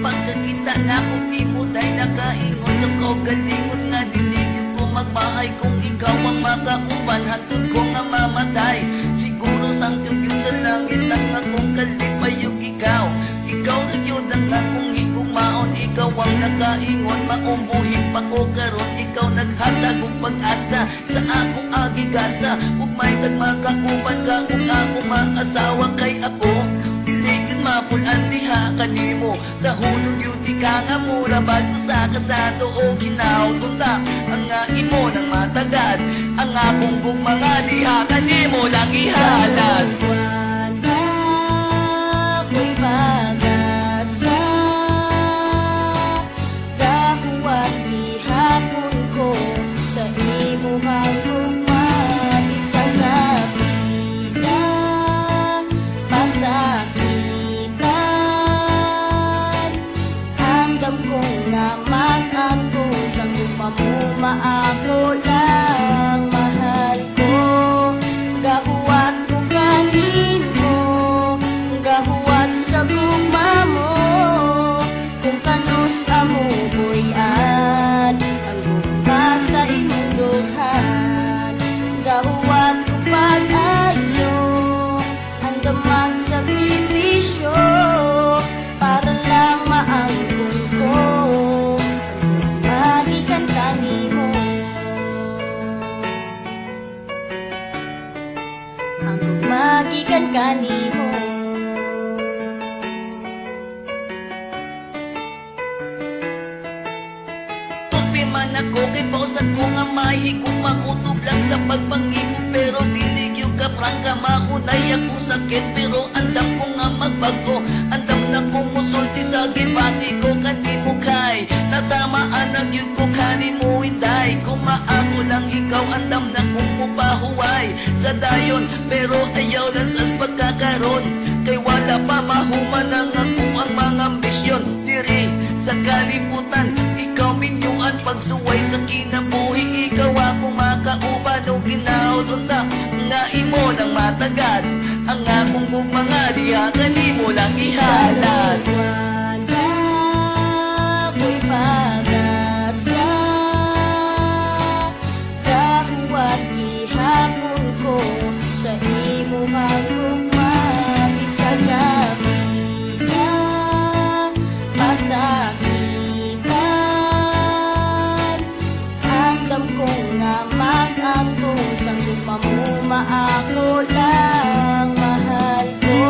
pagkakita na kung di mo tayo nakaingon sa kaugalingon nga diligid ko magmahay kung ikaw ang makauban hantod ko nga mamatay. Siguro sang yun sa langit ang akong kalipayog ikaw. Ikaw na yun ang akong higumaon. Ikaw ang nakaingon maumbuhin pa ko karon. Ikaw naghatag og pag-asa sa akong agigasa. Ug may tagmakauban ka kung ako mag-asawa kay ako. Diligid mapulan diha kanimo. Kahulong yun di ka nga mura bago sa kasado o ginawtunta. Ang nga imo nang matagad. Ang akong mga diha kanimo lang ihalad. Ako'y pag-asa dahuan gihapon ko sa imuhang rumah. Isang kapita pasakitan andam kong naman ako sa gumamuma ako lang mahal ko. Gahuat ko kanino gahuat sa gumamo kung kanus amuhoyan ang guma sa inunduhan. Gahuat ko pag-ayo ang damang sakripisyo para lang maangkon ko ang magikan kanimo. Ang magikan kanimo. Man ako kay pausan ko nga mahi kung makutob lang sa pagpangimo pero dilig yung kaprangka maunay ako sakit pero andam ko nga magbago andam na kong musulti sa gibati ko kanimo kay natamaan ang yun ko kanimo inday kung maamo lang ikaw andam na kong mupahuway sa dayon pero ayaw lang sa pagkakaroon kay wala pa mahuman ang ako ang mga misyon diri sa kalibutan. Ikaw minyuan pagsuway sa kinabuhi. Ikaw ako makauban o ginautunta nga imo nang matagad. Ang akong mga diha kanimo lang ihalad. Ako'y pag-asa dahuat gihapon ko sa imuhang rumah. Isang kapita pasakitan andam kong naman ako sa gumamuma ako lang mahal ko.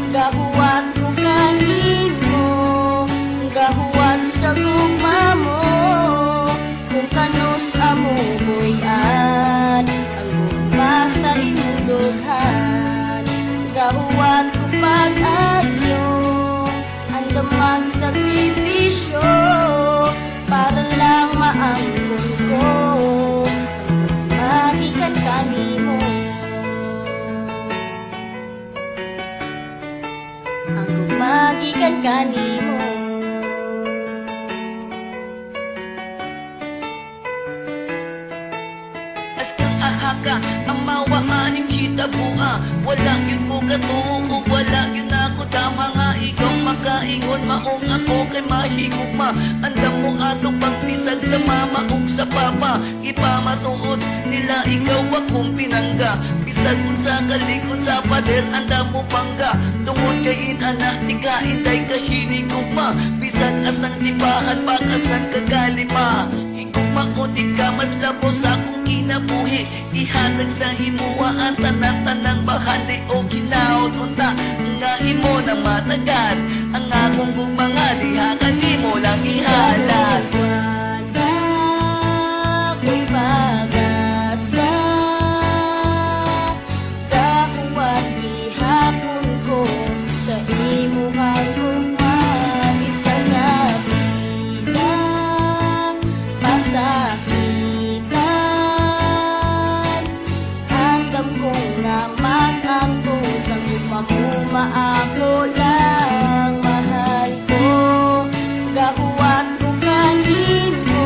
Gahuat ko kanimo gahuat sa gumamo kung kanus amuhoyan ang guma sa inundughan. Gahuat ko pag-ayo ang sakripisyo para lang maangkon ko ang magikan kanimo. Ang magikan kanimo. Askang ahaka ang mawaaning kita buha wala yun ko katuo wala yun ako tama nga ikaw makaingon maong ako kay mahigugma andam mo ato pagpisag sa mama ug sa papa ipamatuod nila ikaw akong pinangga bisag unsa kalikon sa pader andam mo pangga tungod kay anak di ka inday kahinigugma bisag asang sipahan pag-asan kagalima higugma ko di ka mas labo sa akong kinabuhi ihatag sa himuwa ang tanang-tanang bahali o ginautunta nga imo na matagad ang akong mga diha kanimo lang ihalad. Ako'y pag-asa dahuan gihapon ko sa imuhang rumah. Isang kapita pasakitan andam kong naman ako sa gumamuma ako lang mahal ko. Gahuat ko kanino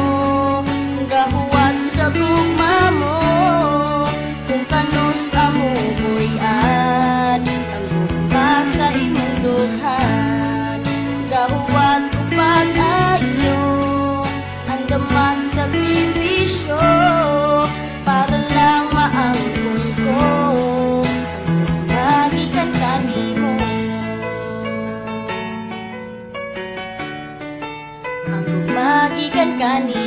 kani